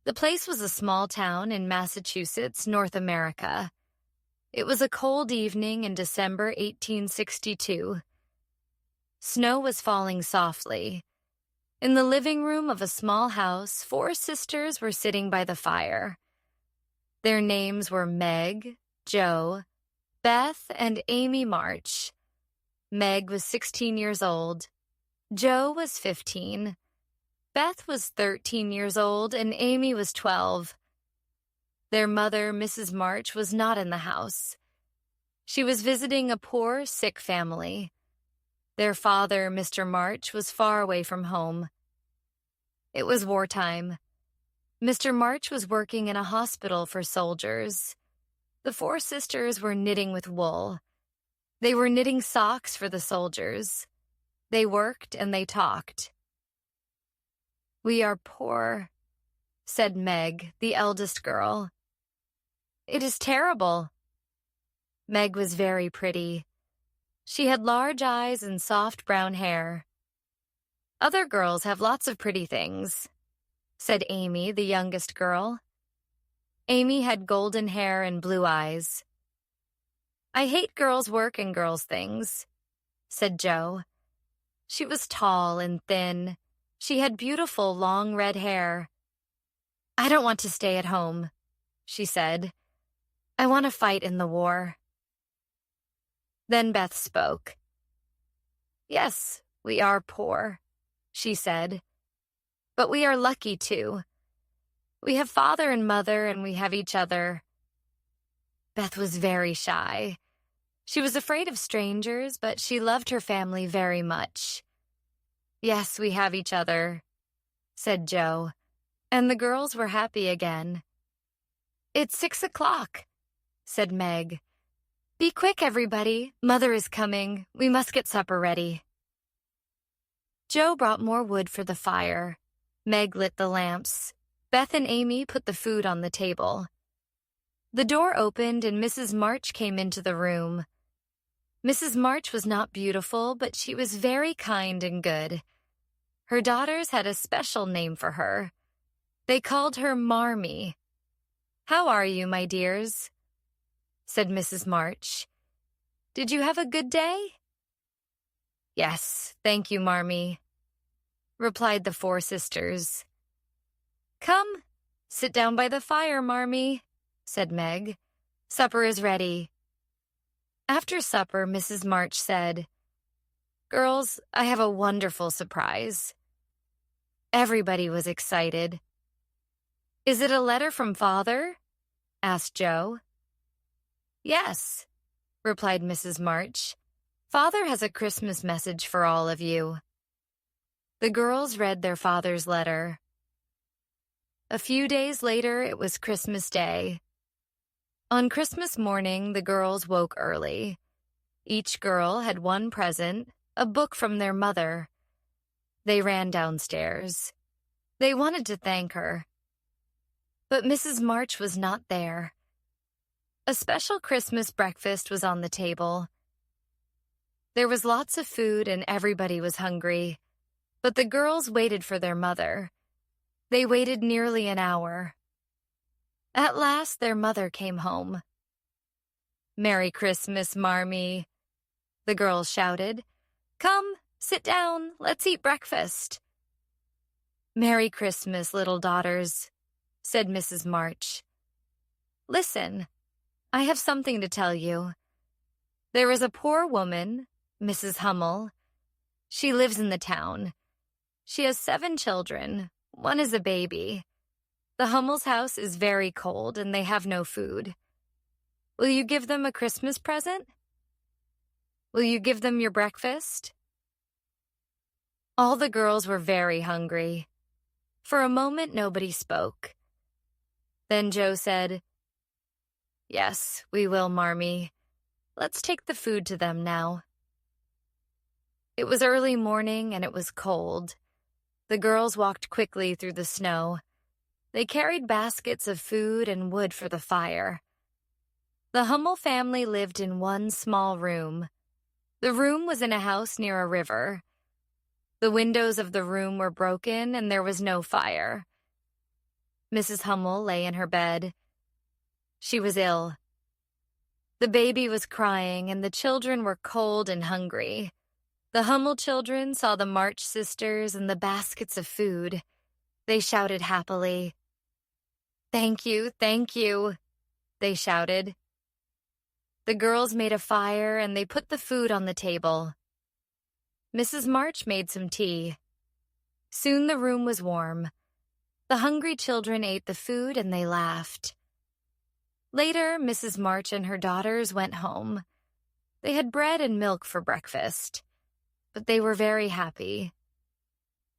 The place was a small town in Massachusetts, North America. It was a cold evening in December 1862. Snow was falling softly. In the living room of a small house, 4 sisters were sitting by the fire. Their names were Meg, Jo, Beth, and Amy March. Meg was 16 years old. Jo was 15. Beth was 13 years old, and Amy was 12. Their mother, Mrs. March, was not in the house. She was visiting a poor, sick family. Their father, Mr. March, was far away from home. It was wartime. Mr. March was working in a hospital for soldiers. The 4 sisters were knitting with wool. They were knitting socks for the soldiers. They worked and they talked. "We are poor," said Meg, the eldest girl. "It is terrible." Meg was very pretty. She had large eyes and soft brown hair. "Other girls have lots of pretty things," said Amy, the youngest girl. Amy had golden hair and blue eyes. "I hate girls' work and girls' things," said Jo. She was tall and thin. She had beautiful long red hair. "I don't want to stay at home," she said. "I want to fight in the war." Then Beth spoke. "Yes, we are poor," she said. "But we are lucky, too. We have father and mother, and we have each other." Beth was very shy. She was afraid of strangers, but she loved her family very much. "Yes, we have each other," said Jo, and the girls were happy again. "It's 6 o'clock," said Meg. "Be quick, everybody. Mother is coming. We must get supper ready." Jo brought more wood for the fire. Meg lit the lamps. Beth and Amy put the food on the table. The door opened and Mrs. March came into the room. Mrs. March was not beautiful, but she was very kind and good. Her daughters had a special name for her. They called her Marmee. "How are you, my dears?" said Mrs. March. "Did you have a good day?" "Yes, thank you, Marmee," replied the 4 sisters. "Come, sit down by the fire, Marmee," said Meg. "Supper is ready." After supper, Mrs. March said, "Girls, I have a wonderful surprise." Everybody was excited. "Is it a letter from Father?" asked Jo. "Yes," replied Mrs. March. "Father has a Christmas message for all of you." The girls read their father's letter. A few days later, it was Christmas Day. On Christmas morning, the girls woke early. Each girl had one present, a book from their mother. They ran downstairs. They wanted to thank her. But Mrs. March was not there. A special Christmas breakfast was on the table. There was lots of food and everybody was hungry. But the girls waited for their mother. They waited nearly an hour. At last, their mother came home. "Merry Christmas, Marmee," the girls shouted. "Come, sit down, let's eat breakfast." "Merry Christmas, little daughters," said Mrs. March. "Listen, I have something to tell you. There is a poor woman, Mrs. Hummel. She lives in the town. She has 7 children. One is a baby. The Hummel's house is very cold and they have no food. Will you give them a Christmas present? Will you give them your breakfast?" All the girls were very hungry. For a moment, nobody spoke. Then Jo said, "Yes, we will, Marmee. Let's take the food to them now." It was early morning and it was cold. The girls walked quickly through the snow. They carried baskets of food and wood for the fire. The Hummel family lived in one small room. The room was in a house near a river. The windows of the room were broken and there was no fire. Mrs. Hummel lay in her bed. She was ill. The baby was crying, and the children were cold and hungry. The Hummel children saw the March sisters and the baskets of food. They shouted happily. "Thank you, thank you," they shouted. The girls made a fire, and they put the food on the table. Mrs. March made some tea. Soon the room was warm. The hungry children ate the food, and they laughed. Later, Mrs. March and her daughters went home. They had bread and milk for breakfast, but they were very happy.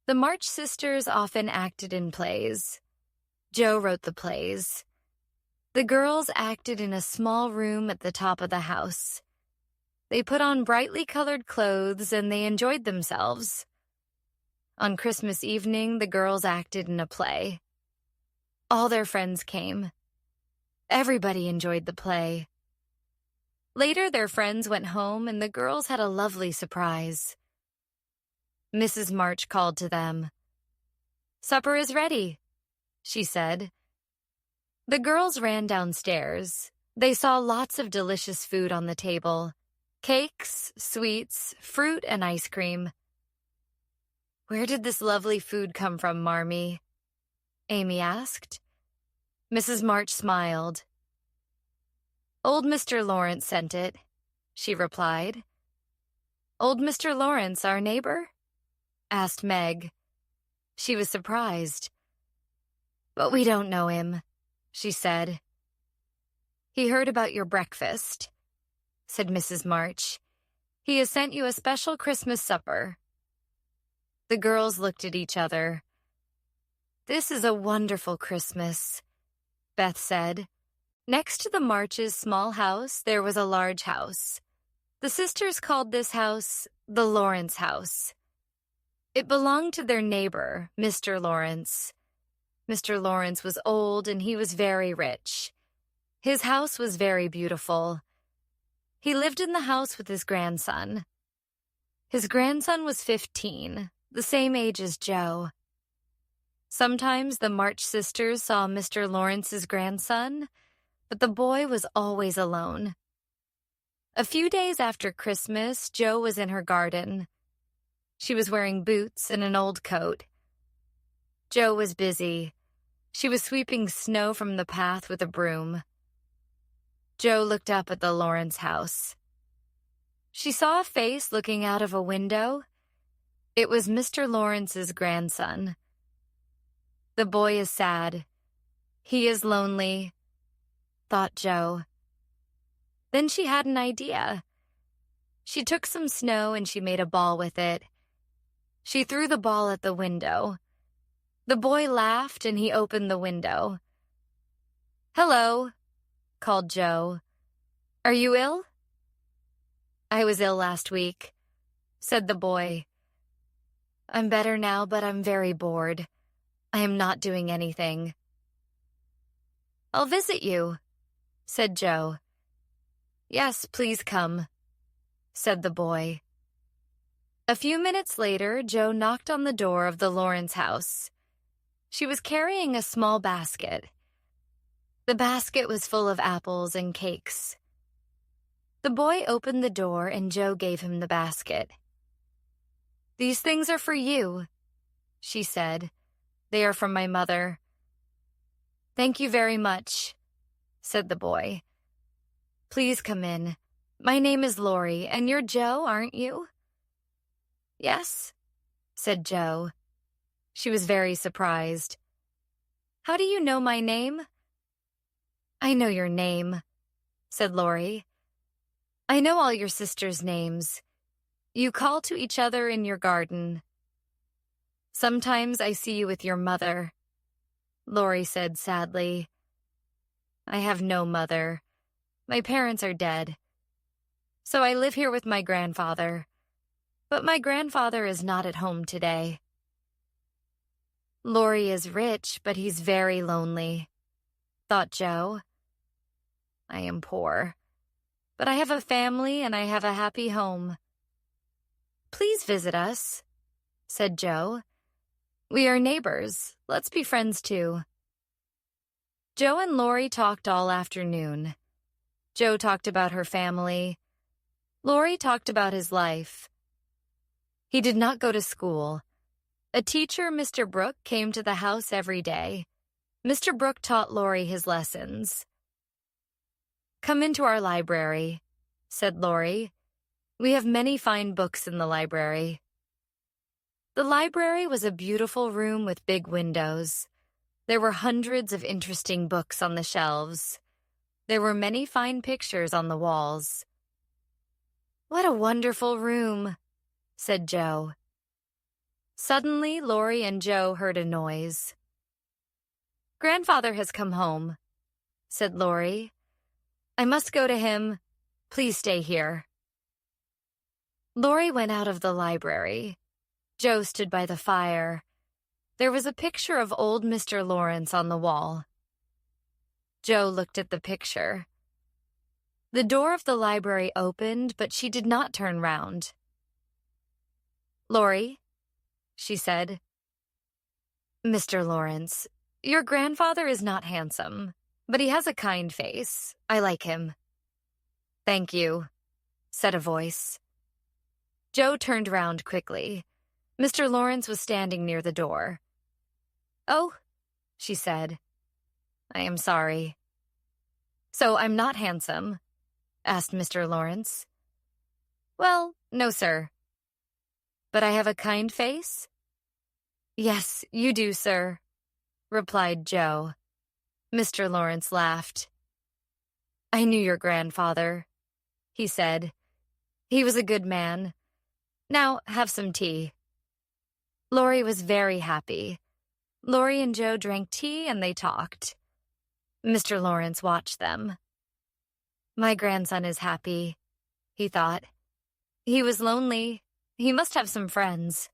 The March sisters often acted in plays. Joe wrote the plays. The girls acted in a small room at the top of the house. They put on brightly colored clothes, and they enjoyed themselves. On Christmas evening, the girls acted in a play. All their friends came. Everybody enjoyed the play. Later, their friends went home, and the girls had a lovely surprise. Mrs. March called to them. "Supper is ready," she said. The girls ran downstairs. They saw lots of delicious food on the table: cakes, sweets, fruit, and ice cream. "Where did this lovely food come from, Marmee?" Amy asked. Mrs. March smiled. "Old Mr. Lawrence sent it," she replied. "Old Mr. Lawrence, our neighbor?" asked Meg. She was surprised. "But we don't know him," she said. "He heard about your breakfast," said Mrs. March. "He has sent you a special Christmas supper." The girls looked at each other. "This is a wonderful Christmas," Beth said. Next to the Marches' small house, there was a large house. The sisters called this house the Lawrence house. It belonged to their neighbor, Mr. Lawrence. Mr. Lawrence was old, and he was very rich. His house was very beautiful. He lived in the house with his grandson. His grandson was 15, the same age as Joe. Sometimes the March sisters saw Mr. Lawrence's grandson, but the boy was always alone. A few days after Christmas, Joe was in her garden. She was wearing boots and an old coat. Joe was busy. She was sweeping snow from the path with a broom. Joe looked up at the Lawrence house. She saw a face looking out of a window. It was Mr. Lawrence's grandson. "The boy is sad. He is lonely," thought Joe. Then she had an idea. She took some snow and she made a ball with it. She threw the ball at the window. The boy laughed and he opened the window. "Hello," called Joe. "Are you ill?" "I was ill last week," said the boy. "I'm better now, but I'm very bored. I am not doing anything." "I'll visit you," said Joe. "Yes, please come," said the boy. A few minutes later, Joe knocked on the door of the Lawrence house. She was carrying a small basket. The basket was full of apples and cakes. The boy opened the door and Joe gave him the basket. "These things are for you," she said. "They are from my mother." "Thank you very much," said the boy. "Please come in. My name is Lori, and you're Joe, aren't you?" "Yes," said Joe. She was very surprised. "How do you know my name?" "I know your name," said Lori. "I know all your sisters' names. You call to each other in your garden. Sometimes I see you with your mother," Lori said sadly. "I have no mother. My parents are dead. So I live here with my grandfather. But my grandfather is not at home today." "Lori is rich, but he's very lonely," thought Joe. "I am poor, but I have a family and I have a happy home." "Please visit us," said Joe. "We are neighbors. Let's be friends too." Joe and Lori talked all afternoon. Joe talked about her family. Lori talked about his life. He did not go to school. A teacher, Mr. Brooke, came to the house every day. Mr. Brooke taught Lori his lessons. "Come into our library," said Lori. "We have many fine books in the library." The library was a beautiful room with big windows. There were hundreds of interesting books on the shelves. There were many fine pictures on the walls. "What a wonderful room," said Joe. Suddenly, Lori and Joe heard a noise. "Grandfather has come home," said Lori. "I must go to him. Please stay here." Lori went out of the library. Joe stood by the fire. There was a picture of old Mr. Lawrence on the wall. Joe looked at the picture. The door of the library opened, but she did not turn round. "Lori," she said. "Mr. Lawrence, your grandfather is not handsome, but he has a kind face. I like him." "Thank you," said a voice. Joe turned round quickly. Mr. Lawrence was standing near the door. "Oh," she said. "I am sorry." "So I'm not handsome?" asked Mr. Lawrence. "Well, no, sir." "But I have a kind face?" "Yes, you do, sir," replied Joe. Mr. Lawrence laughed. "I knew your grandfather," he said. "He was a good man. Now, have some tea." Lori was very happy. Lori and Joe drank tea and they talked. Mr. Lawrence watched them. "My grandson is happy," he thought. "He was lonely. He must have some friends."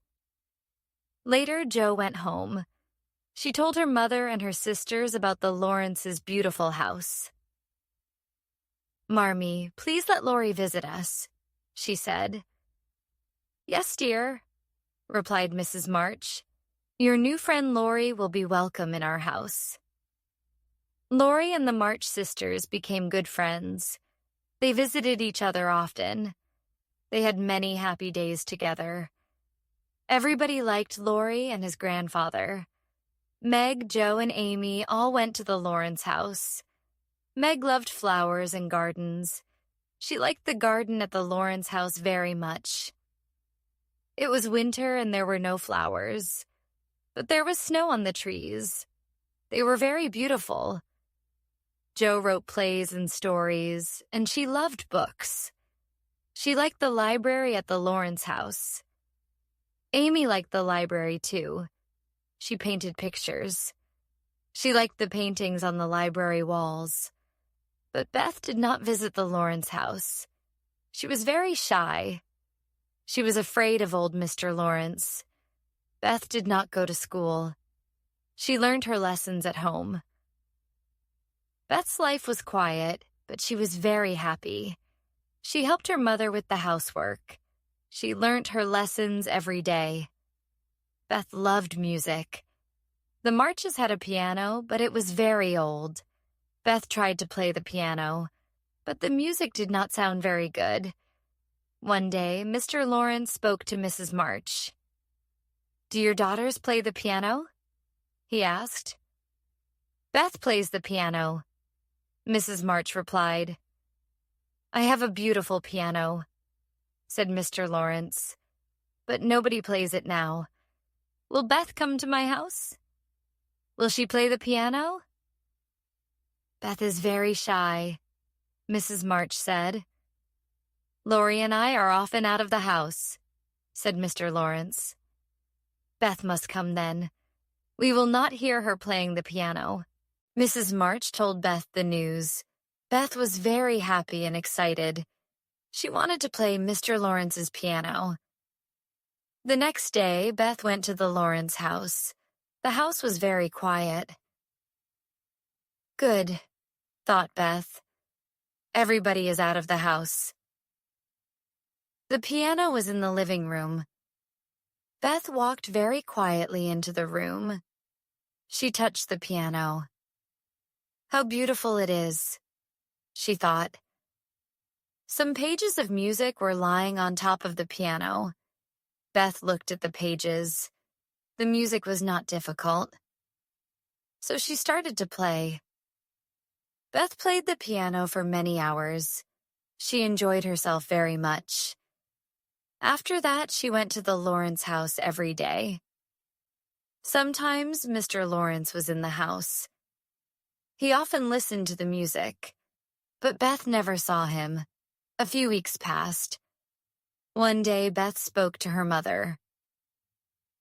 Later, Joe went home. She told her mother and her sisters about the Lawrences' beautiful house. "Marmee, please let Lori visit us," she said. "Yes, dear," replied Mrs. March. "Your new friend Lori will be welcome in our house." Lori and the March sisters became good friends. They visited each other often. They had many happy days together. Everybody liked Lori and his grandfather. Meg, Joe, and Amy all went to the Lawrence house. Meg loved flowers and gardens. She liked the garden at the Lawrence house very much. It was winter and there were no flowers, but there was snow on the trees. They were very beautiful. Joe wrote plays and stories, and she loved books. She liked the library at the Lawrence house. Amy liked the library too. She painted pictures. She liked the paintings on the library walls. But Beth did not visit the Lawrence house. She was very shy. She was afraid of old Mr. Lawrence. Beth did not go to school. She learned her lessons at home. Beth's life was quiet, but she was very happy. She helped her mother with the housework. She learned her lessons every day. Beth loved music. The Marches had a piano, but it was very old. Beth tried to play the piano, but the music did not sound very good. One day, Mr. Lawrence spoke to Mrs. March. "Do your daughters play the piano?" he asked. "Beth plays the piano," Mrs. March replied. "I have a beautiful piano," said Mr. Lawrence, "but nobody plays it now. Will Beth come to my house? Will she play the piano?" "Beth is very shy," Mrs. March said. "Lori and I are often out of the house," said Mr. Lawrence. "Beth must come then. We will not hear her playing the piano." Mrs. March told Beth the news. Beth was very happy and excited. She wanted to play Mr. Lawrence's piano. The next day, Beth went to the Lawrence house. The house was very quiet. "Good," thought Beth. "Everybody is out of the house." The piano was in the living room. Beth walked very quietly into the room. She touched the piano. How beautiful it is, she thought. Some pages of music were lying on top of the piano. Beth looked at the pages. The music was not difficult. So she started to play. Beth played the piano for many hours. She enjoyed herself very much. After that, she went to the Lawrence house every day. Sometimes Mr. Lawrence was in the house. He often listened to the music, but Beth never saw him. A few weeks passed. One day, Beth spoke to her mother.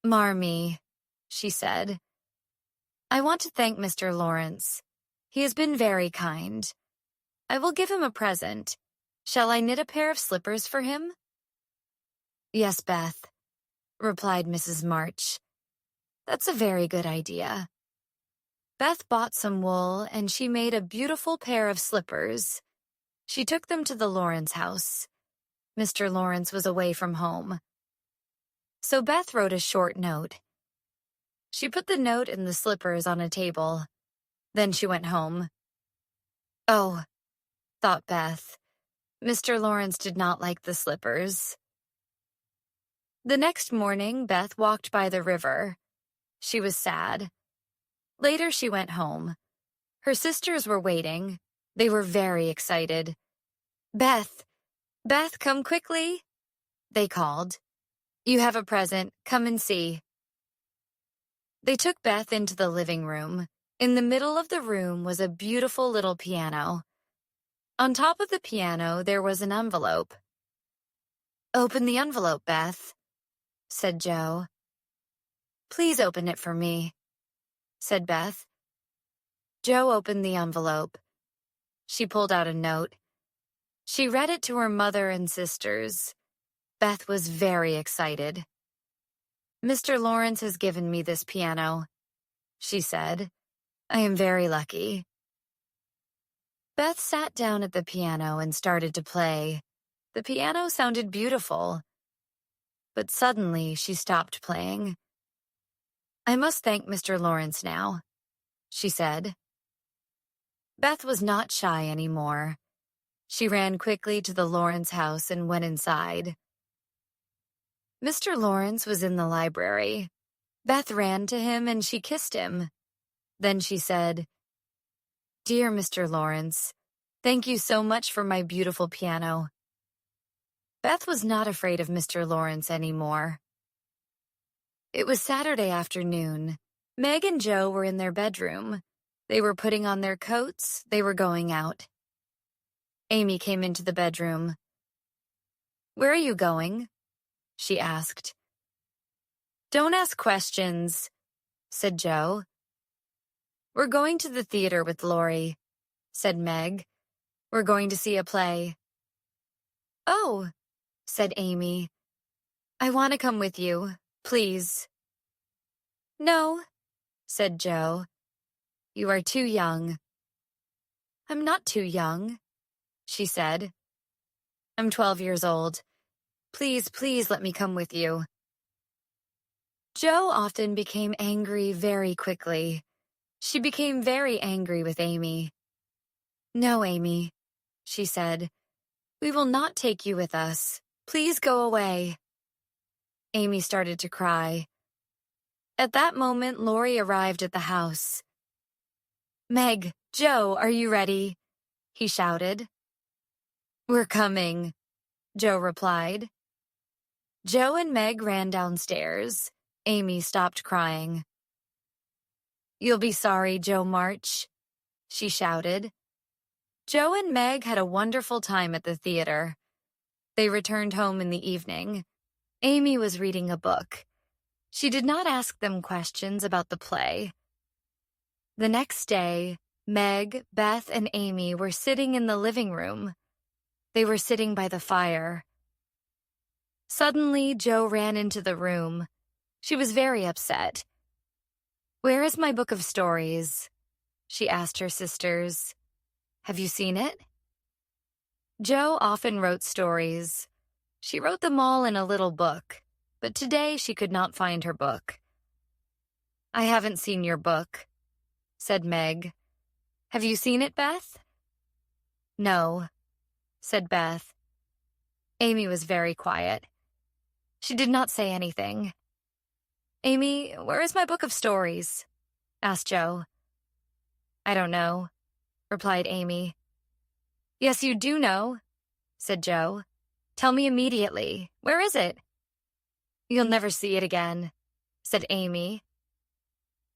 "Marmee," she said, "I want to thank Mr. Lawrence. He has been very kind. I will give him a present. Shall I knit a pair of slippers for him?" "Yes, Beth," replied Mrs. March. "That's a very good idea." Beth bought some wool and she made a beautiful pair of slippers. She took them to the Lawrence house. Mr. Lawrence was away from home. So Beth wrote a short note. She put the note and the slippers on a table. Then she went home. Oh, thought Beth. Mr. Lawrence did not like the slippers. The next morning, Beth walked by the river. She was sad. Later, she went home. Her sisters were waiting. They were very excited. "Beth, Beth, come quickly," they called. "You have a present. Come and see." They took Beth into the living room. In the middle of the room was a beautiful little piano. On top of the piano, there was an envelope. "Open the envelope, Beth," said Joe. "Please open it for me," said Beth. Joe opened the envelope. She pulled out a note. She read it to her mother and sisters. Beth was very excited. "Mr. Lawrence has given me this piano," she said. "I am very lucky." Beth sat down at the piano and started to play. The piano sounded beautiful. But suddenly she stopped playing. "I must thank Mr. Lawrence now," she said. Beth was not shy anymore. She ran quickly to the Lawrence house and went inside. Mr. Lawrence was in the library. Beth ran to him and she kissed him. Then she said, "Dear Mr. Lawrence, thank you so much for my beautiful piano." Beth was not afraid of Mr. Lawrence anymore. It was Saturday afternoon. Meg and Joe were in their bedroom. They were putting on their coats. They were going out. Amy came into the bedroom. "Where are you going?" she asked. "Don't ask questions," said Joe. "We're going to the theater with Lori," said Meg. "We're going to see a play." "Oh," said Amy. "I want to come with you, please." "No," said Joe. "You are too young." "I'm not too young," she said. "I'm 12 years old. Please, please let me come with you." Joe often became angry very quickly. She became very angry with Amy. "No, Amy," she said. "We will not take you with us. Please go away." Amy started to cry. At that moment, Lori arrived at the house. "Meg, Joe, are you ready?" he shouted. "We're coming," Joe replied. Joe and Meg ran downstairs. Amy stopped crying. "You'll be sorry, Joe March," she shouted. Joe and Meg had a wonderful time at the theater. They returned home in the evening. Amy was reading a book. She did not ask them questions about the play. The next day, Meg, Beth, and Amy were sitting in the living room. They were sitting by the fire. Suddenly, Joe ran into the room. She was very upset. "Where is my book of stories?" she asked her sisters. "Have you seen it?" Joe often wrote stories. She wrote them all in a little book, but today she could not find her book. "I haven't seen your book," said Meg. Have you seen it, Beth? No, said Beth. Amy was very quiet. She did not say anything. Amy, where is my book of stories? Asked Joe. I don't know, replied Amy. Yes, you do know, said Joe. Tell me immediately. Where is it? You'll never see it again, said Amy.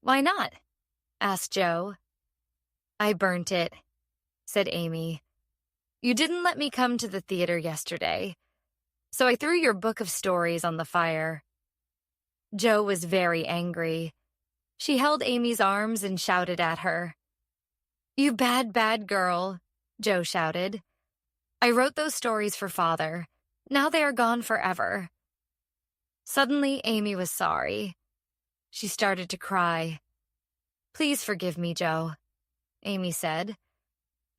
Why not? Asked Joe. I burnt it, said Amy. You didn't let me come to the theater yesterday, so I threw your book of stories on the fire. Joe was very angry. She held Amy's arms and shouted at her. You bad, bad girl, Joe shouted. I wrote those stories for Father. Now they are gone forever. Suddenly, Amy was sorry. She started to cry. Please forgive me, Joe, Amy said.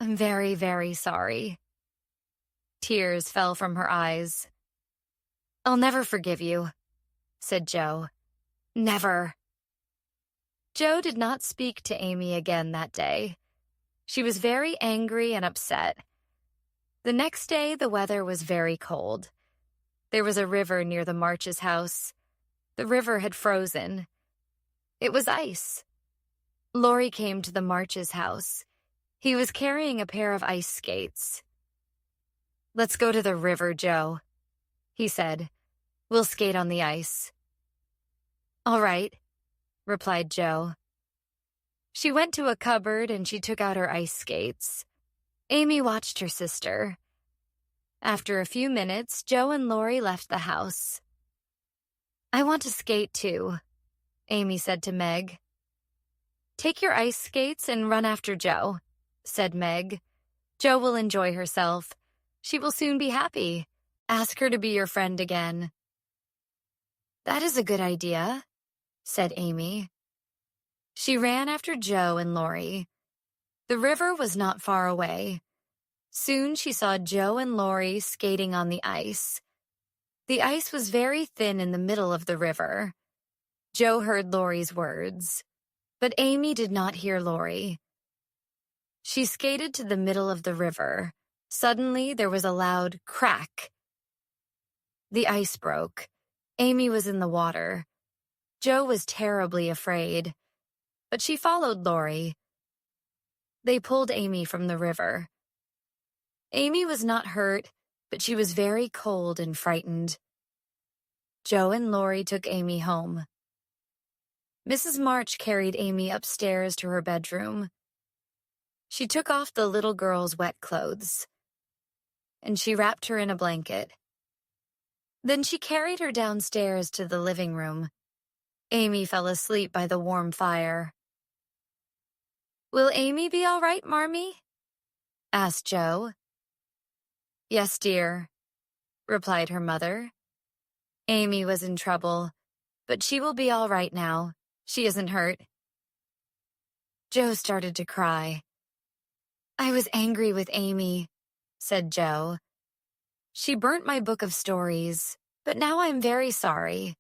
I'm very, very sorry. Tears fell from her eyes. I'll never forgive you, said Joe. Never. Joe did not speak to Amy again that day. She was very angry and upset. The next day, the weather was very cold. There was a river near the March's house. The river had frozen. It was ice. Laurie came to the March's house. He was carrying a pair of ice skates. Let's go to the river, Joe, he said. We'll skate on the ice. All right, replied Joe. She went to a cupboard and she took out her ice skates. Amy watched her sister. After a few minutes, Joe and Laurie left the house. I want to skate too, Amy said to Meg. Take your ice skates and run after Joe, said Meg. Joe will enjoy herself. She will soon be happy. Ask her to be your friend again. That is a good idea, said Amy. She ran after Joe and Laurie. The river was not far away. Soon she saw Joe and Laurie skating on the ice. The ice was very thin in the middle of the river. Joe heard Laurie's words, but Amy did not hear Laurie. She skated to the middle of the river. Suddenly, there was a loud crack. The ice broke. Amy was in the water. Joe was terribly afraid, but she followed Laurie. They pulled Amy from the river. Amy was not hurt, but she was very cold and frightened. Joe and Laurie took Amy home. Mrs. March carried Amy upstairs to her bedroom. She took off the little girl's wet clothes, and she wrapped her in a blanket. Then she carried her downstairs to the living room. Amy fell asleep by the warm fire. Will Amy be all right, Marmee? Asked Joe. Yes, dear, replied her mother. Amy was in trouble, but she will be all right now. She isn't hurt. Joe started to cry. I was angry with Amy, said Joe. She burnt my book of stories, but now I'm very sorry.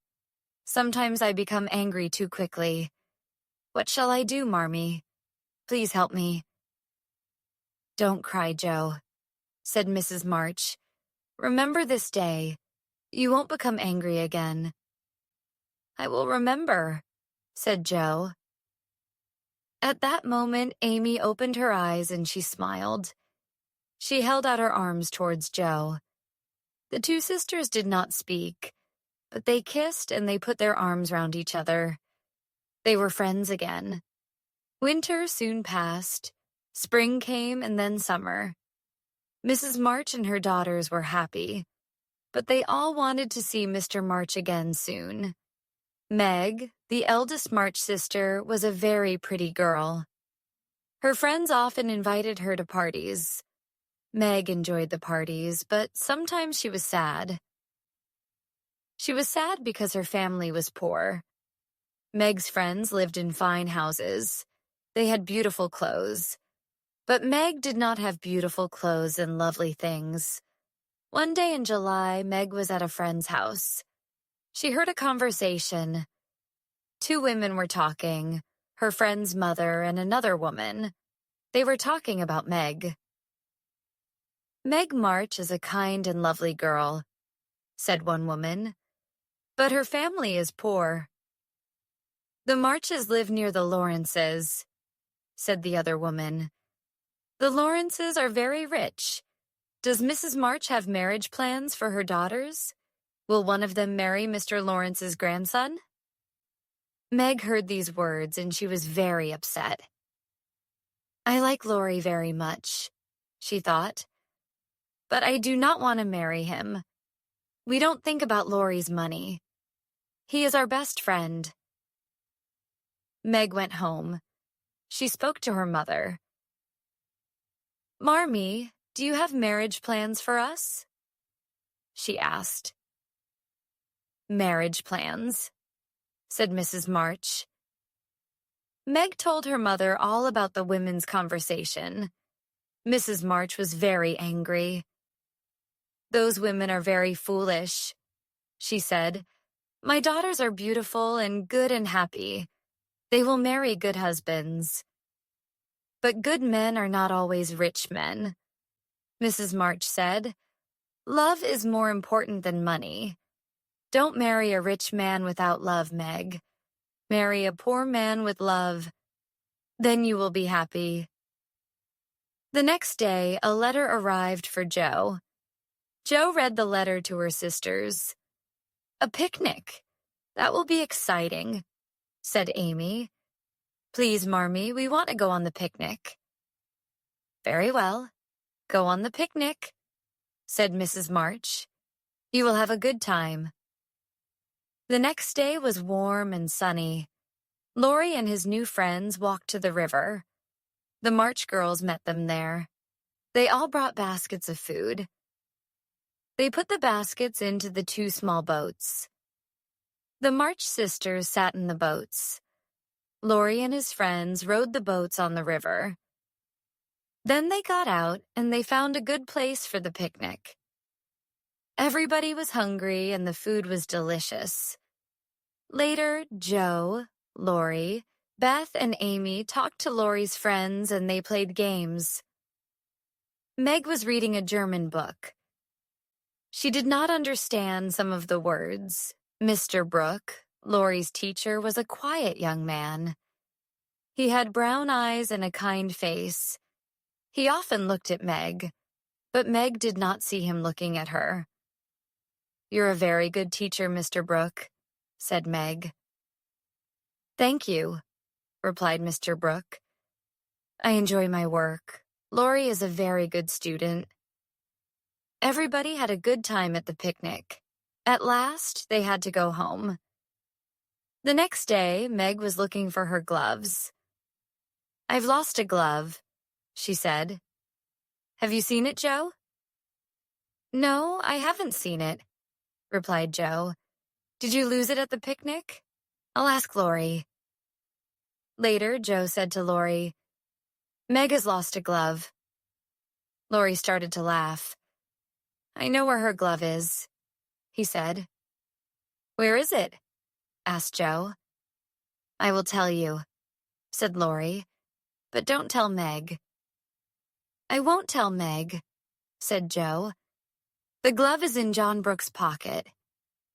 Sometimes I become angry too quickly. What shall I do, Marmee? Please help me. Don't cry, Joe, said Mrs. March. Remember this day. You won't become angry again. I will remember, said Joe. At that moment, Amy opened her eyes and she smiled. She held out her arms towards Joe. The two sisters did not speak, but they kissed and they put their arms round each other. They were friends again. Winter soon passed. Spring came and then summer. Mrs. March and her daughters were happy, but they all wanted to see Mr. March again soon. Meg, the eldest March sister, was a very pretty girl. Her friends often invited her to parties. Meg enjoyed the parties, but sometimes she was sad. She was sad because her family was poor. Meg's friends lived in fine houses. They had beautiful clothes. But Meg did not have beautiful clothes and lovely things. One day in July, Meg was at a friend's house. She heard a conversation. Two women were talking, her friend's mother and another woman. They were talking about Meg. "Meg March is a kind and lovely girl," said one woman, "but her family is poor." "The Marches live near the Lawrences," said the other woman. "The Lawrences are very rich. Does Mrs. March have marriage plans for her daughters? Will one of them marry Mr. Lawrence's grandson?" Meg heard these words and she was very upset. "I like Laurie very much," she thought, "but I do not want to marry him. We don't think about Laurie's money. He is our best friend." Meg went home. She spoke to her mother. "Marmee, do you have marriage plans for us?" she asked. "Marriage plans," said Mrs. March. Meg told her mother all about the women's conversation. Mrs. March was very angry. "Those women are very foolish," she said. "My daughters are beautiful and good and happy. They will marry good husbands. But good men are not always rich men." Mrs. March said, "Love is more important than money. Don't marry a rich man without love, Meg. Marry a poor man with love. Then you will be happy." The next day, a letter arrived for Jo. Jo read the letter to her sisters. "A picnic. That will be exciting," said Amy. "Please, Marmee, we want to go on the picnic." "Very well. Go on the picnic," said Mrs. March. "You will have a good time." The next day was warm and sunny. Laurie and his new friends walked to the river. The March girls met them there. They all brought baskets of food. They put the baskets into the 2 small boats. The March sisters sat in the boats. Laurie and his friends rowed the boats on the river. Then they got out and they found a good place for the picnic. Everybody was hungry and the food was delicious. Later, Jo, Laurie, Beth, and Amy talked to Laurie's friends and they played games. Meg was reading a German book. She did not understand some of the words. Mr. Brooke, Laurie's teacher, was a quiet young man. He had brown eyes and a kind face. He often looked at Meg, but Meg did not see him looking at her. "You're a very good teacher, Mr. Brooke," said Meg. "Thank you," replied Mr. Brooke. "I enjoy my work. Laurie is a very good student." Everybody had a good time at the picnic. At last, they had to go home. The next day, Meg was looking for her gloves. "I've lost a glove," she said. "Have you seen it, Jo?" "No, I haven't seen it," replied Jo. "Did you lose it at the picnic? I'll ask Laurie." Later, Jo said to Laurie, "Meg has lost a glove." Laurie started to laugh. "I know where her glove is," he said. "Where is it?" asked Jo. "I will tell you," said Laurie, "but don't tell Meg." "I won't tell Meg," said Jo. "The glove is in John Brooke's pocket,"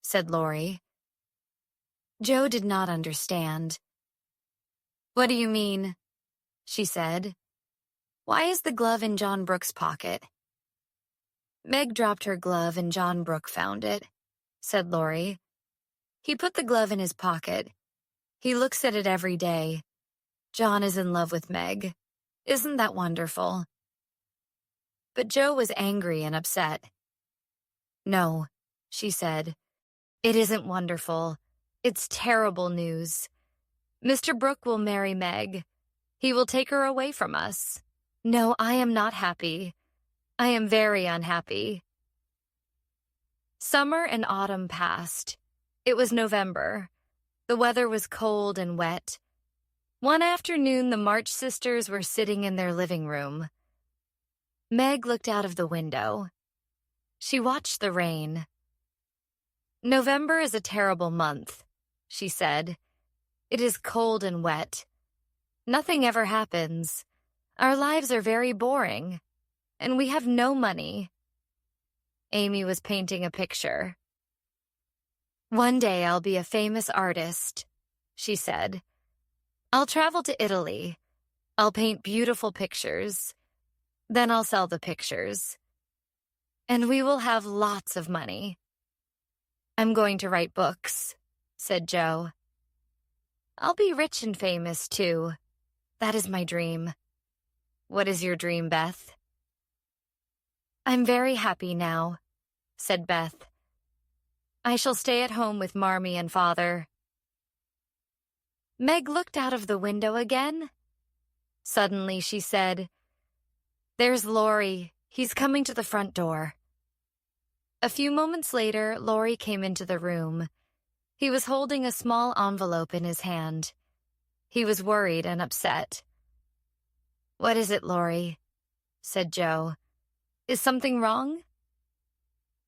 said Laurie. Jo did not understand. "What do you mean?" she said. "Why is the glove in John Brooke's pocket?" "Meg dropped her glove and John Brooke found it," said Laurie. "He put the glove in his pocket. He looks at it every day. John is in love with Meg. Isn't that wonderful?" But Jo was angry and upset. "No," she said. "It isn't wonderful. It's terrible news. Mr. Brooke will marry Meg. He will take her away from us. No, I am not happy. I am very unhappy." Summer and autumn passed. It was November. The weather was cold and wet. One afternoon, the March sisters were sitting in their living room. Meg looked out of the window. She watched the rain. "November is a terrible month," she said. "It is cold and wet. Nothing ever happens. Our lives are very boring, and we have no money. Amy was painting a picture. One day I'll be a famous artist, she said. I'll travel to Italy. I'll paint beautiful pictures. Then I'll sell the pictures. And we will have lots of money. I'm going to write books, said Joe. I'll be rich and famous, too. That is my dream. What is your dream, Beth? I'm very happy now, said Beth. I shall stay at home with Marmee and Father. Meg looked out of the window again. Suddenly she said, There's Laurie. He's coming to the front door. A few moments later, Laurie came into the room. He was holding a small envelope in his hand. He was worried and upset. What is it, Laurie? Said Joe. Is something wrong?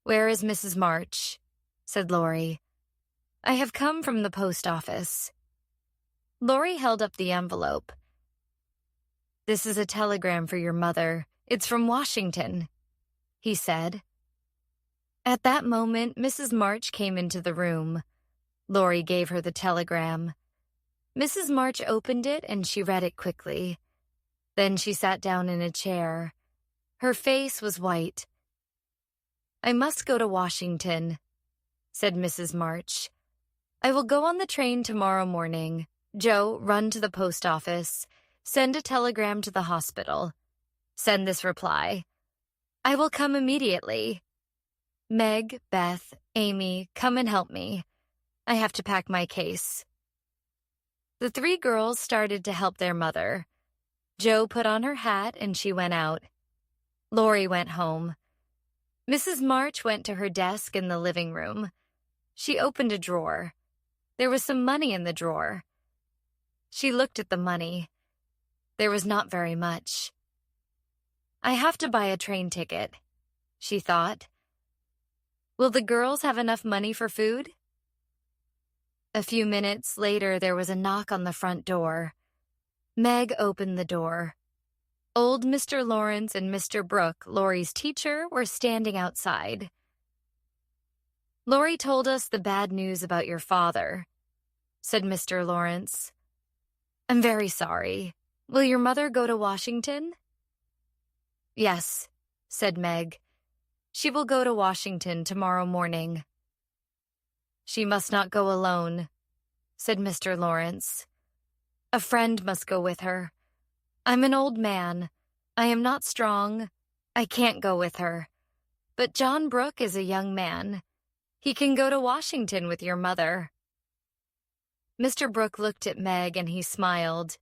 Where is Mrs. March? Said Laurie. I have come from the post office. Laurie held up the envelope. This is a telegram for your mother. It's from Washington, he said. At that moment, Mrs. March came into the room. Laurie gave her the telegram. Mrs. March opened it and she read it quickly. Then she sat down in a chair. Her face was white. I must go to Washington, said Mrs. March. I will go on the train tomorrow morning. Joe, run to the post office. Send a telegram to the hospital. Send this reply. I will come immediately. Meg, Beth, Amy, come and help me. I have to pack my case. The three girls started to help their mother. Joe put on her hat and she went out. Laurie went home. Mrs. March went to her desk in the living room. She opened a drawer. There was some money in the drawer. She looked at the money. There was not very much. I have to buy a train ticket, she thought. Will the girls have enough money for food? A few minutes later, there was a knock on the front door. Meg opened the door. Old Mr. Lawrence and Mr. Brooke, Laurie's teacher, were standing outside. Laurie told us the bad news about your father, said Mr. Lawrence. I'm very sorry. Will your mother go to Washington? Yes, said Meg. She will go to Washington tomorrow morning. She must not go alone, said Mr. Lawrence. A friend must go with her. I'm an old man. I am not strong. I can't go with her. But John Brooke is a young man. He can go to Washington with your mother. Mr. Brooke looked at Meg and he smiled.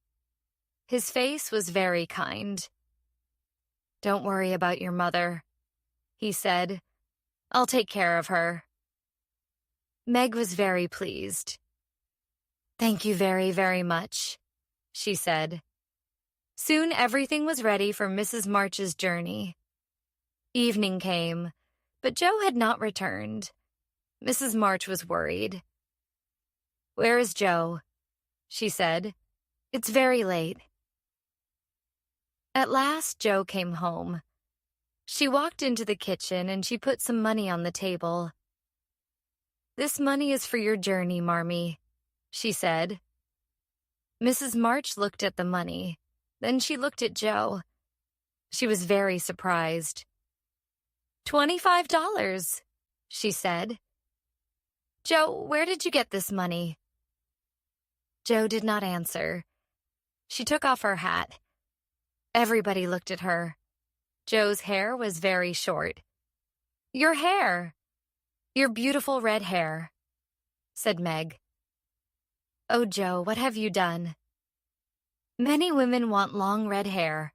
His face was very kind. Don't worry about your mother, he said. I'll take care of her. Meg was very pleased. Thank you very, very much, she said. Soon everything was ready for Mrs. March's journey. Evening came, but Joe had not returned. Mrs. March was worried. Where is Joe? She said. It's very late. At last, Joe came home. She walked into the kitchen and she put some money on the table. This money is for your journey, Marmee, she said. Mrs. March looked at the money. Then she looked at Joe. She was very surprised. $25, she said. Joe, where did you get this money? Joe did not answer. She took off her hat. Everybody looked at her. Joe's hair was very short. Your hair. Your beautiful red hair, said Meg. Oh, Joe, what have you done? Many women want long red hair,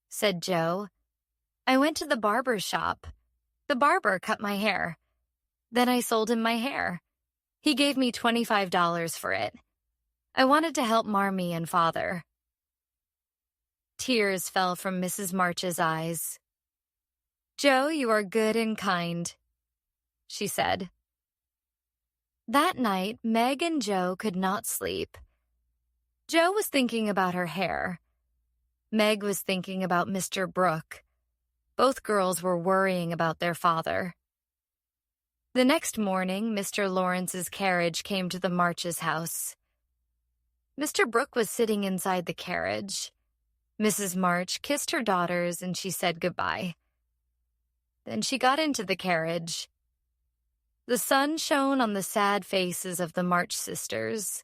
said Joe. I went to the barber's shop. The barber cut my hair. Then I sold him my hair. He gave me $25 for it. I wanted to help Marmee and Father. Tears fell from Mrs. March's eyes. Joe, you are good and kind, she said. That night, Meg and Joe could not sleep. Joe was thinking about her hair. Meg was thinking about Mr. Brooke. Both girls were worrying about their father. The next morning, Mr. Lawrence's carriage came to the Marches' house. Mr. Brooke was sitting inside the carriage. Mrs. March kissed her daughters and she said goodbye. Then she got into the carriage. The sun shone on the sad faces of the March sisters.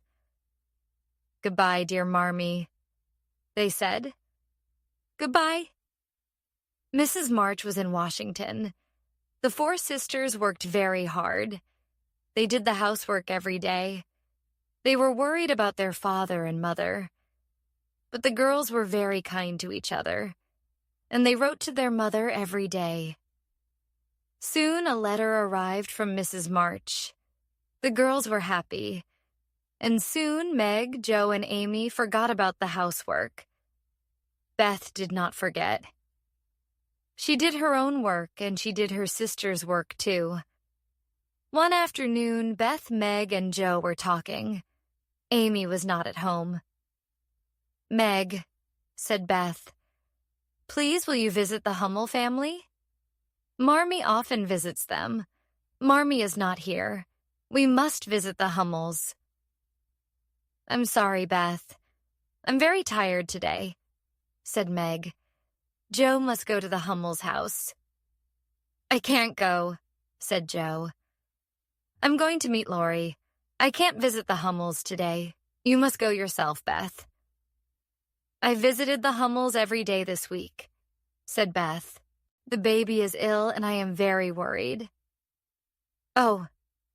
"Goodbye, dear Marmee," they said. "Goodbye." Mrs. March was in Washington. The four sisters worked very hard. They did the housework every day. They were worried about their father and mother. But the girls were very kind to each other, and they wrote to their mother every day. Soon a letter arrived from Mrs. March. The girls were happy, and soon Meg, Joe, and Amy forgot about the housework. Beth did not forget. She did her own work, and she did her sister's work too. One afternoon, Beth, Meg, and Joe were talking. Amy was not at home. "Meg," said Beth, "please will you visit the Hummel family? Marmee often visits them. Marmee is not here. We must visit the Hummels." "I'm sorry, Beth. I'm very tired today," said Meg. "Joe must go to the Hummels' house." "I can't go," said Joe. "I'm going to meet Laurie. I can't visit the Hummels today. You must go yourself, Beth." "I visited the Hummels every day this week," said Beth. "The baby is ill and I am very worried." "Oh,"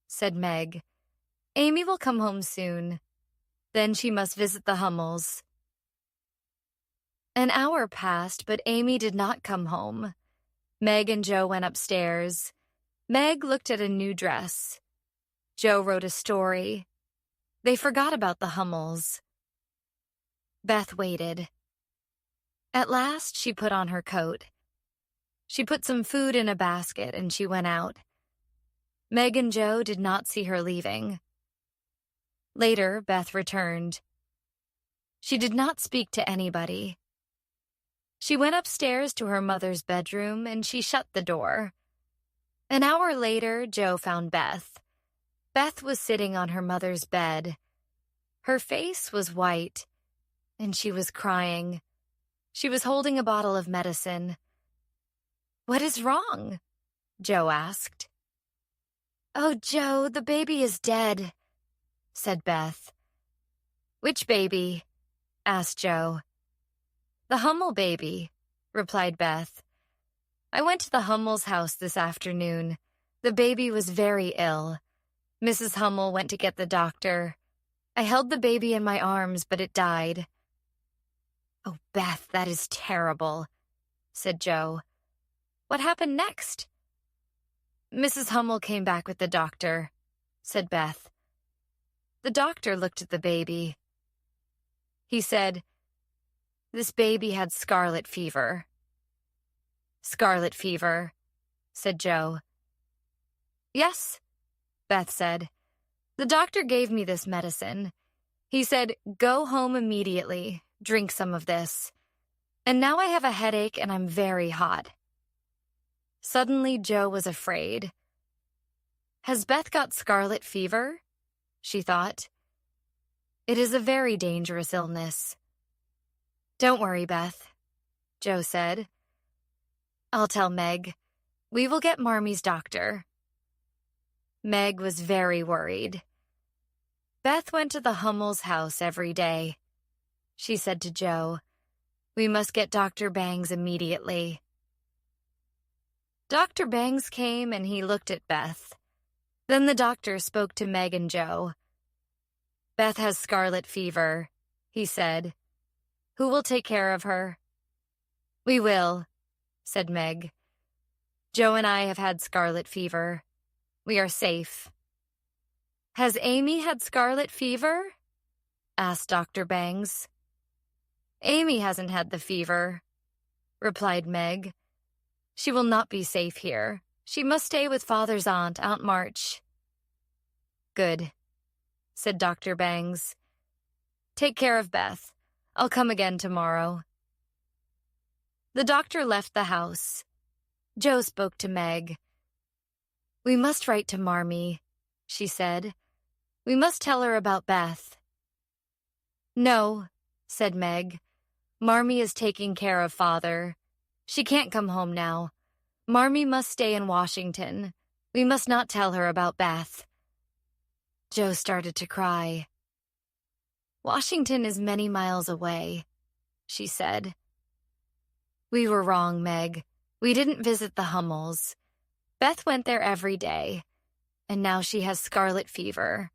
said Meg. "Amy will come home soon. Then she must visit the Hummels." An hour passed, but Amy did not come home. Meg and Joe went upstairs. Meg looked at a new dress. Joe wrote a story. They forgot about the Hummels. Beth waited. At last, she put on her coat. She put some food in a basket and she went out. Meg and Joe did not see her leaving. Later, Beth returned. She did not speak to anybody. She went upstairs to her mother's bedroom and she shut the door. An hour later, Joe found Beth. Beth was sitting on her mother's bed. Her face was white, and she was crying. She was holding a bottle of medicine. "What is wrong?" Joe asked. "Oh, Joe, the baby is dead," said Beth. "Which baby?" asked Joe. "The Hummel baby," replied Beth. "I went to the Hummel's house this afternoon. The baby was very ill. Mrs. Hummel went to get the doctor. I held the baby in my arms, but it died." "Oh, Beth, that is terrible," said Joe. "What happened next?" "Mrs. Hummel came back with the doctor," said Beth. The doctor looked at the baby. He said, "This baby had scarlet fever." "Scarlet fever," said Joe. "Yes," Beth said. "The doctor gave me this medicine. He said, 'Go home immediately, drink some of this.' And now I have a headache and I'm very hot." Suddenly, Joe was afraid. "Has Beth got scarlet fever?" she thought. "It is a very dangerous illness." "Don't worry, Beth," Joe said. "I'll tell Meg. We will get Marmee's doctor." Meg was very worried. Beth went to the Hummel's house every day. She said to Joe, "We must get Dr. Bangs immediately." Dr. Bangs came and he looked at Beth. Then the doctor spoke to Meg and Joe. "Beth has scarlet fever," he said. "Who will take care of her?" "We will," said Meg. "Joe and I have had scarlet fever. We are safe." "Has Amy had scarlet fever?" asked Dr. Bangs. "Amy hasn't had the fever," replied Meg. "She will not be safe here. She must stay with Father's aunt, Aunt March." "Good," said Dr. Bangs. "Take care of Beth. I'll come again tomorrow." The doctor left the house. Joe spoke to Meg. "We must write to Marmee," she said. "We must tell her about Beth." "No," said Meg. "Marmee is taking care of Father. She can't come home now. Marmee must stay in Washington. We must not tell her about Beth." Joe started to cry. "Washington is many miles away," she said. "We were wrong, Meg. We didn't visit the Hummels. Beth went there every day, and now she has scarlet fever.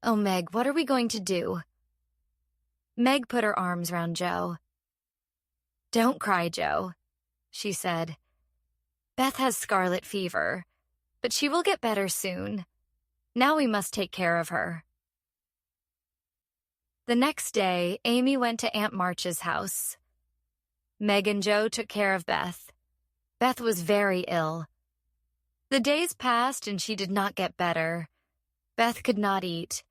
Oh, Meg, what are we going to do?" Meg put her arms around Joe. "Don't cry, Joe," she said. "Beth has scarlet fever, but she will get better soon. Now we must take care of her." The next day, Amy went to Aunt March's house. Meg and Joe took care of Beth. Beth was very ill. The days passed and she did not get better. Beth could not eat.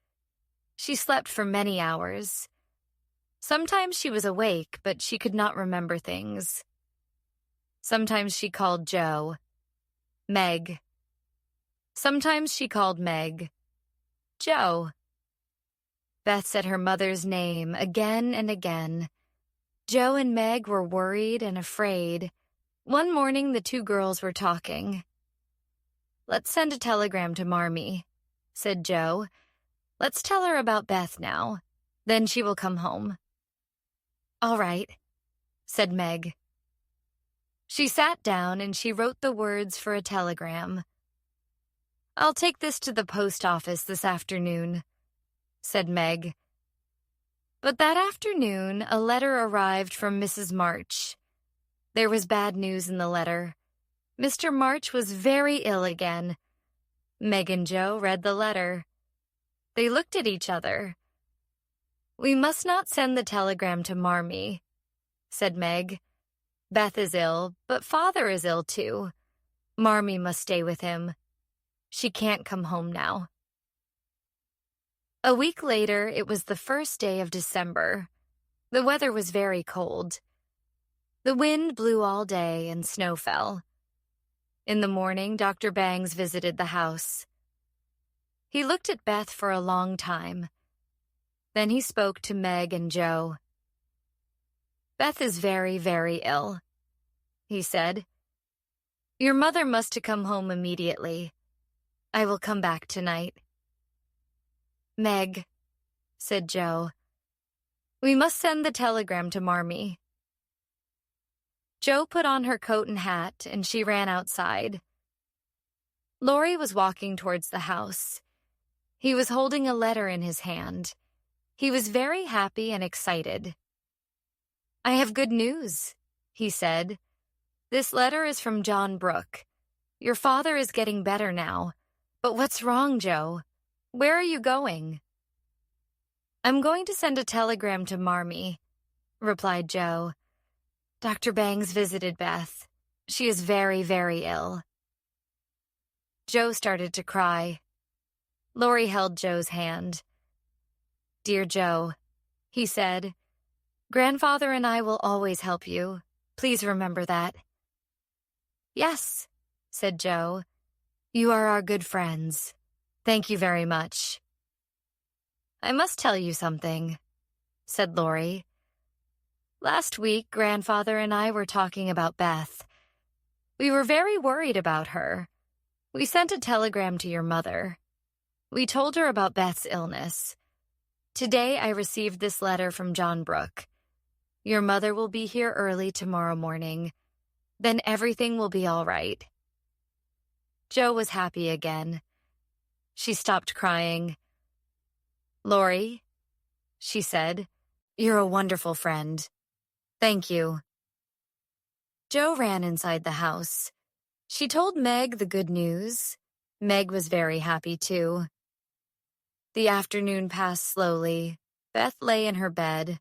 She slept for many hours. Sometimes she was awake, but she could not remember things. Sometimes she called Joe. Meg. Sometimes she called Meg. Joe. Beth said her mother's name again and again. Joe and Meg were worried and afraid. One morning, the two girls were talking. "Let's send a telegram to Marmee," said Joe. "Let's tell her about Beth now. Then she will come home." "All right," said Meg. She sat down and she wrote the words for a telegram. "I'll take this to the post office this afternoon," said Meg. But that afternoon, a letter arrived from Mrs. March. There was bad news in the letter. Mr. March was very ill again. Meg and Joe read the letter. They looked at each other. "We must not send the telegram to Marmee," said Meg. "Beth is ill, but Father is ill too. Marmee must stay with him. She can't come home now." A week later, it was the first day of December. The weather was very cold. The wind blew all day and snow fell. In the morning, Dr. Bangs visited the house. He looked at Beth for a long time. Then he spoke to Meg and Joe. "Beth is very, very ill," he said. "Your mother must come home immediately. I will come back tonight." "Meg," said Joe, "we must send the telegram to Marmee." Joe put on her coat and hat, and she ran outside. Laurie was walking towards the house. He was holding a letter in his hand. He was very happy and excited. "I have good news," he said. "This letter is from John Brooke. Your father is getting better now. But what's wrong, Joe? Where are you going?" "I'm going to send a telegram to Marmee," replied Joe. "Dr. Bangs visited Beth. She is very, very ill." Joe started to cry. Laurie held Joe's hand. "Dear Joe," he said, "Grandfather and I will always help you. Please remember that." "Yes," said Joe. "You are our good friends. Thank you very much." "I must tell you something," said Laurie. "Last week, Grandfather and I were talking about Beth. We were very worried about her. We sent a telegram to your mother. We told her about Beth's illness. Today, I received this letter from John Brooke. Your mother will be here early tomorrow morning. Then everything will be all right." Joe was happy again. She stopped crying. "Laurie," she said, "you're a wonderful friend. Thank you." Joe ran inside the house. She told Meg the good news. Meg was very happy too. The afternoon passed slowly. Beth lay in her bed.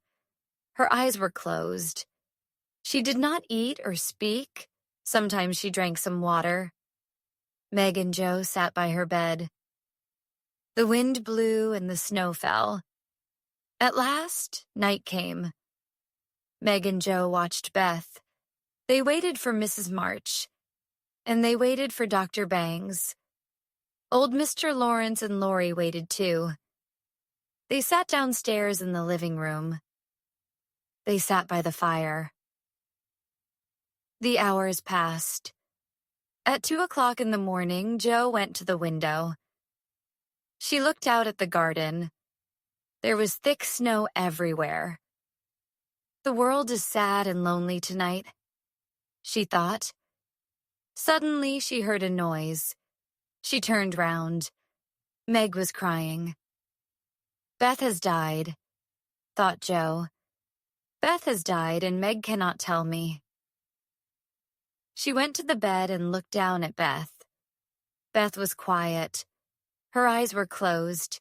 Her eyes were closed. She did not eat or speak. Sometimes she drank some water. Meg and Joe sat by her bed. The wind blew and the snow fell. At last, night came. Meg and Joe watched Beth. They waited for Mrs. March, and they waited for Dr. Bangs. Old Mr. Lawrence and Laurie waited too. They sat downstairs in the living room. They sat by the fire. The hours passed. At 2:00 in the morning, Jo went to the window. She looked out at the garden. There was thick snow everywhere. The world is sad and lonely tonight, she thought. Suddenly, she heard a noise. She turned round. Meg was crying. Beth has died, thought Jo. Beth has died, and Meg cannot tell me. She went to the bed and looked down at Beth. Beth was quiet. Her eyes were closed.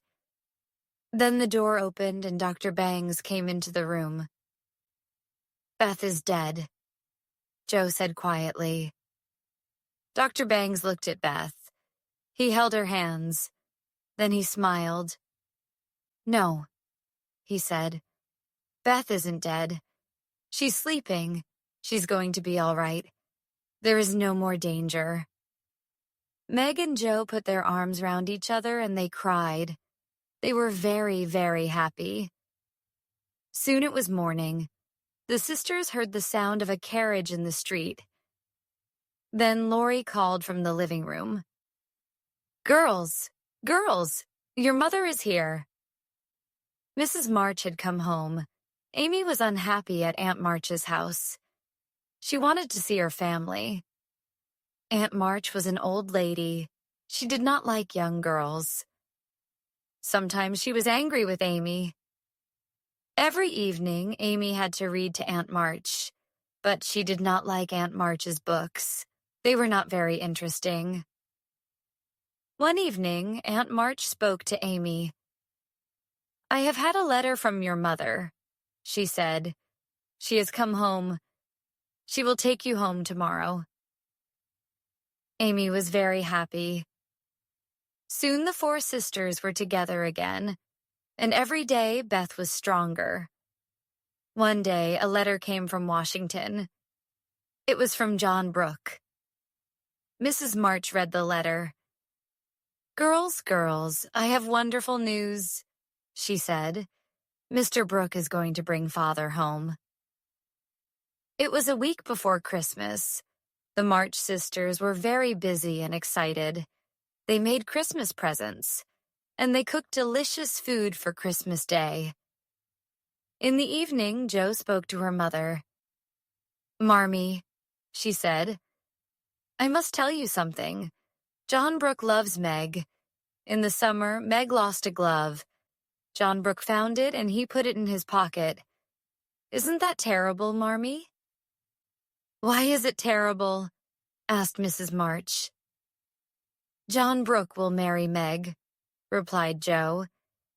Then the door opened and Dr. Bangs came into the room. Beth is dead, Jo said quietly. Dr. Bangs looked at Beth. He held her hands. Then he smiled. No, he said. Beth isn't dead. She's sleeping. She's going to be all right. There is no more danger. Meg and Jo put their arms round each other and they cried. They were very, very happy. Soon it was morning. The sisters heard the sound of a carriage in the street. Then Laurie called from the living room. Girls, your mother is here. Mrs. March had come home. Amy was unhappy at Aunt March's house. She wanted to see her family. Aunt March was an old lady. She did not like young girls. Sometimes she was angry with Amy. Every evening, Amy had to read to Aunt March, but she did not like Aunt March's books. They were not very interesting. One evening, Aunt March spoke to Amy. I have had a letter from your mother, she said. She has come home. She will take you home tomorrow. Amy was very happy. Soon the four sisters were together again, and every day Beth was stronger. One day, a letter came from Washington. It was from John Brooke. Mrs. March read the letter. Girls, I have wonderful news, she said. Mr. Brooke is going to bring Father home. It was a week before Christmas. The March sisters were very busy and excited. They made Christmas presents, and they cooked delicious food for Christmas Day. In the evening, Jo spoke to her mother. Marmee, she said, I must tell you something. John Brooke loves Meg. In the summer, Meg lost a glove. John Brooke found it, and he put it in his pocket. Isn't that terrible, Marmee? Why is it terrible? Asked Mrs. March. John Brooke will marry Meg, replied Jo.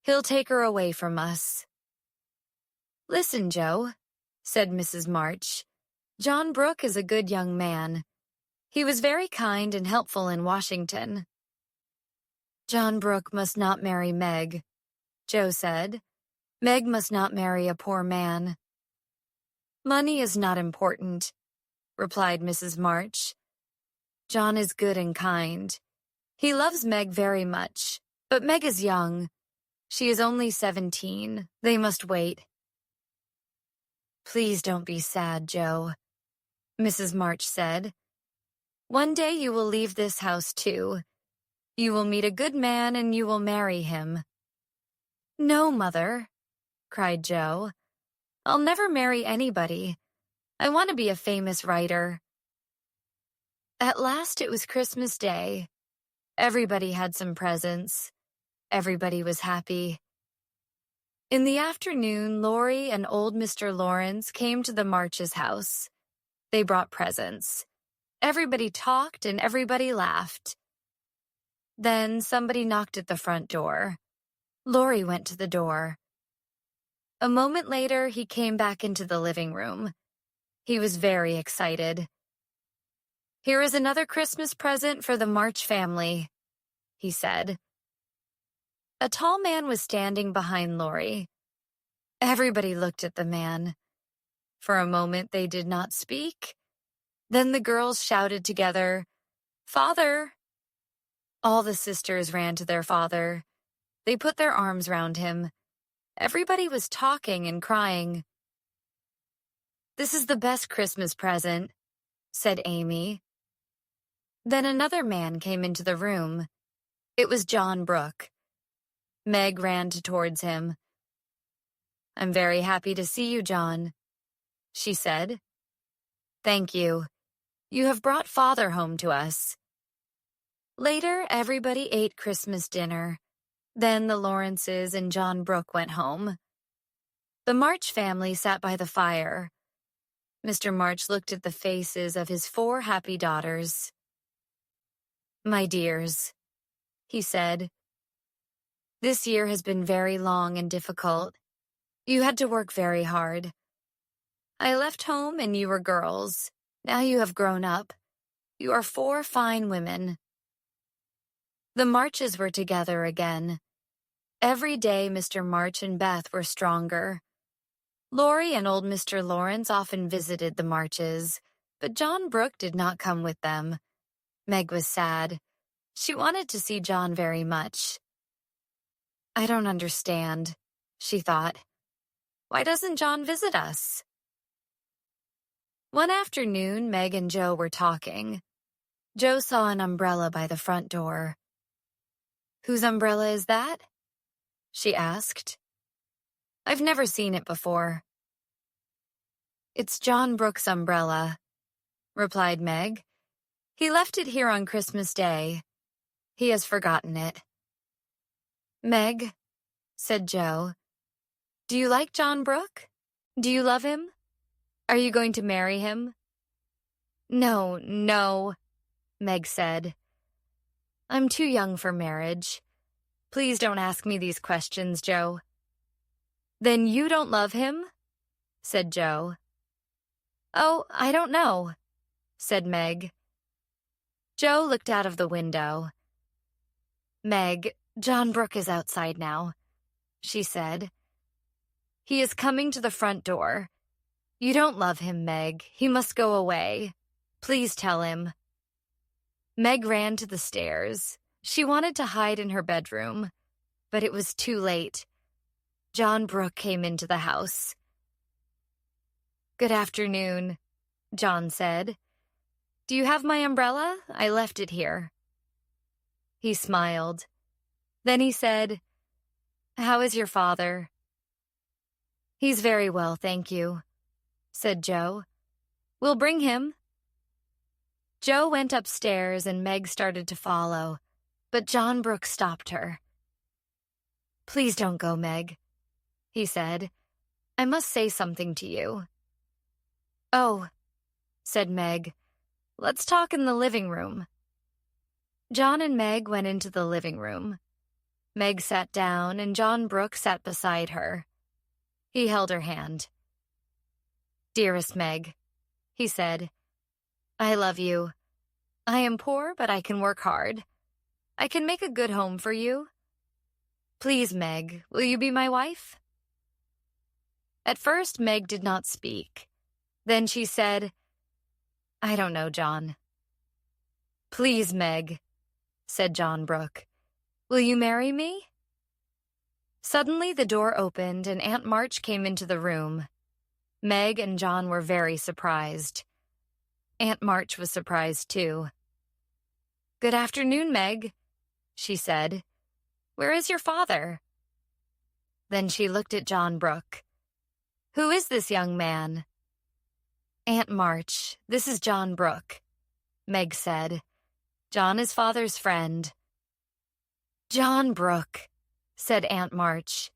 He'll take her away from us. Listen, Jo, said Mrs. March. John Brooke is a good young man. He was very kind and helpful in Washington. John Brooke must not marry Meg, Jo said. Meg must not marry a poor man. Money is not important, replied Mrs. March. John is good and kind. He loves Meg very much, but Meg is young. She is only 17. They must wait. Please don't be sad, Jo, Mrs. March said. One day you will leave this house too. You will meet a good man and you will marry him. No, Mother, cried Jo. I'll never marry anybody. I want to be a famous writer. At last it was Christmas Day. Everybody had some presents. Everybody was happy. In the afternoon, Laurie and old Mr. Lawrence came to the March's house. They brought presents. Everybody talked and everybody laughed. Then somebody knocked at the front door. Laurie went to the door. A moment later, he came back into the living room. He was very excited. Here is another Christmas present for the March family, he said. A tall man was standing behind Laurie. Everybody looked at the man. For a moment they did not speak. Then the girls shouted together, "Father!" All the sisters ran to their father. They put their arms round him. Everybody was talking and crying. "This is the best Christmas present," said Amy. Then another man came into the room. It was John Brooke. Meg ran towards him. "I'm very happy to see you, John," she said. "Thank you. You have brought Father home to us." Later, everybody ate Christmas dinner. Then the Lawrences and John Brooke went home. The March family sat by the fire. Mr. March looked at the faces of his 4 happy daughters. "My dears," he said, "this year has been very long and difficult. You had to work very hard. I left home and you were girls. Now you have grown up. You are 4 fine women." The Marches were together again. Every day Mr. March and Beth were stronger. Laurie and old Mr. Lawrence often visited the Marches, but John Brooke did not come with them. Meg was sad. She wanted to see John very much. "I don't understand," she thought. "Why doesn't John visit us?" One afternoon, Meg and Joe were talking. Joe saw an umbrella by the front door. "Whose umbrella is that?" she asked. "I've never seen it before." "It's John Brooke's umbrella," replied Meg. "He left it here on Christmas Day. He has forgotten it." "Meg," said Joe, "do you like John Brooke? Do you love him? Are you going to marry him?" "No, no," Meg said. "I'm too young for marriage. Please don't ask me these questions, Joe." "Then you don't love him?" said Joe. "Oh, I don't know," said Meg. Joe looked out of the window. "Meg, John Brooke is outside now," she said. "He is coming to the front door. You don't love him, Meg. He must go away. Please tell him." Meg ran to the stairs. She wanted to hide in her bedroom, but it was too late. John Brooke came into the house. "Good afternoon," John said. "Do you have my umbrella? I left it here." He smiled. Then he said, "How is your father?" "He's very well, thank you," said Joe. "We'll bring him." Joe went upstairs and Meg started to follow, but John Brooke stopped her. "Please don't go, Meg," he said. "I must say something to you." "Oh," said Meg. "Let's talk in the living room." John and Meg went into the living room. Meg sat down and John Brooke sat beside her. He held her hand. "Dearest Meg," he said, "I love you. I am poor, but I can work hard. I can make a good home for you. Please, Meg, will you be my wife?" At first, Meg did not speak. Then she said, "I don't know, John." "Please, Meg," said John Brooke. "Will you marry me?" Suddenly, the door opened and Aunt March came into the room. Meg and John were very surprised. Aunt March was surprised, too. "Good afternoon, Meg," she said. "Where is your father?" Then she looked at John Brooke. "Who is this young man?" "Aunt March, this is John Brooke," Meg said. "John is father's friend." "John Brooke," said Aunt March.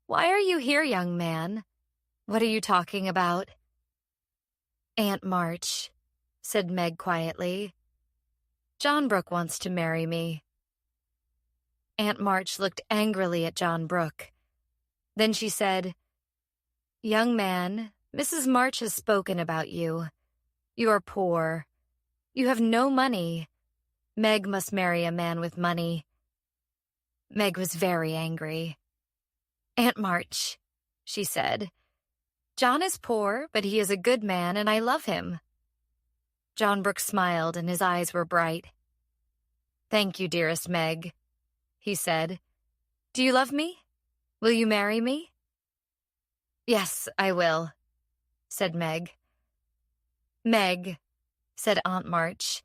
"Why are you here, young man? What are you talking about?" "Aunt March," said Meg quietly. "John Brooke wants to marry me." Aunt March looked angrily at John Brooke. Then she said, "Young man, Mrs. March has spoken about you. You are poor. You have no money. Meg must marry a man with money." Meg was very angry. "Aunt March," she said, "John is poor, but he is a good man and I love him." John Brooke smiled and his eyes were bright. "Thank you, dearest Meg," he said. "Do you love me? Will you marry me?" "Yes, I will," said Meg. "Meg," said Aunt March,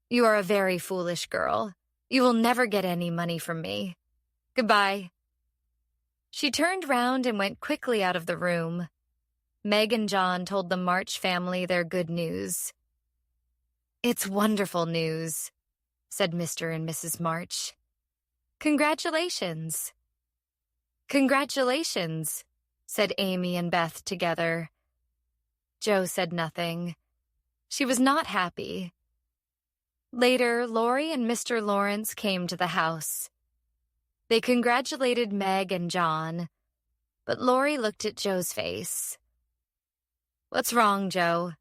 "you are a very foolish girl. You will never get any money from me. Goodbye." She turned round and went quickly out of the room. Meg and John told the March family their good news. "It's wonderful news," said Mr. and Mrs. March. "Congratulations." "Congratulations," said Amy and Beth together. Jo said nothing. She was not happy. Later, Laurie and Mr. Lawrence came to the house. They congratulated Meg and John, but Laurie looked at Jo's face. "What's wrong, Jo?"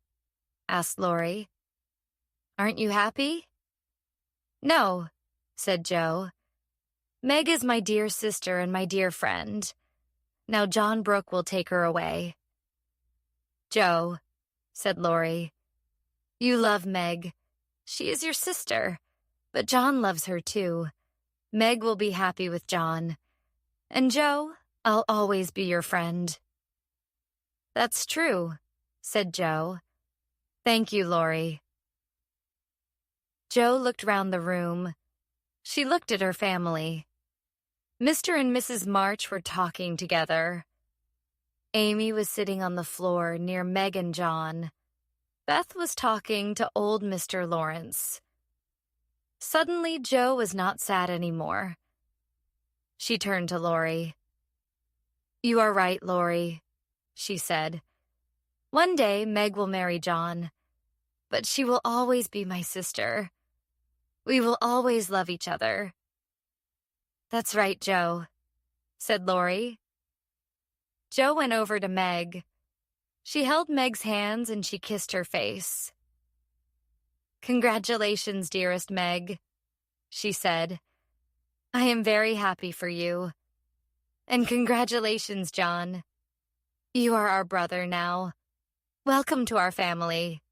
asked Laurie. "Aren't you happy?" "No," said Jo. "Meg is my dear sister and my dear friend. Now John Brooke will take her away." "Jo," said Laurie, "you love Meg. She is your sister, but John loves her too. Meg will be happy with John. And Jo, I'll always be your friend." "That's true," said Jo. "Thank you, Laurie." Jo looked round the room. She looked at her family. Mr. and Mrs. March were talking together. Amy was sitting on the floor near Meg and John. Beth was talking to old Mr. Lawrence. Suddenly, Jo was not sad anymore. She turned to Laurie. "You are right, Laurie," she said. "One day, Meg will marry John, but she will always be my sister. We will always love each other." "That's right, Jo," said Laurie. Jo went over to Meg. She held Meg's hands and she kissed her face. "Congratulations, dearest Meg," she said. "I am very happy for you. And congratulations, John. You are our brother now. Welcome to our family."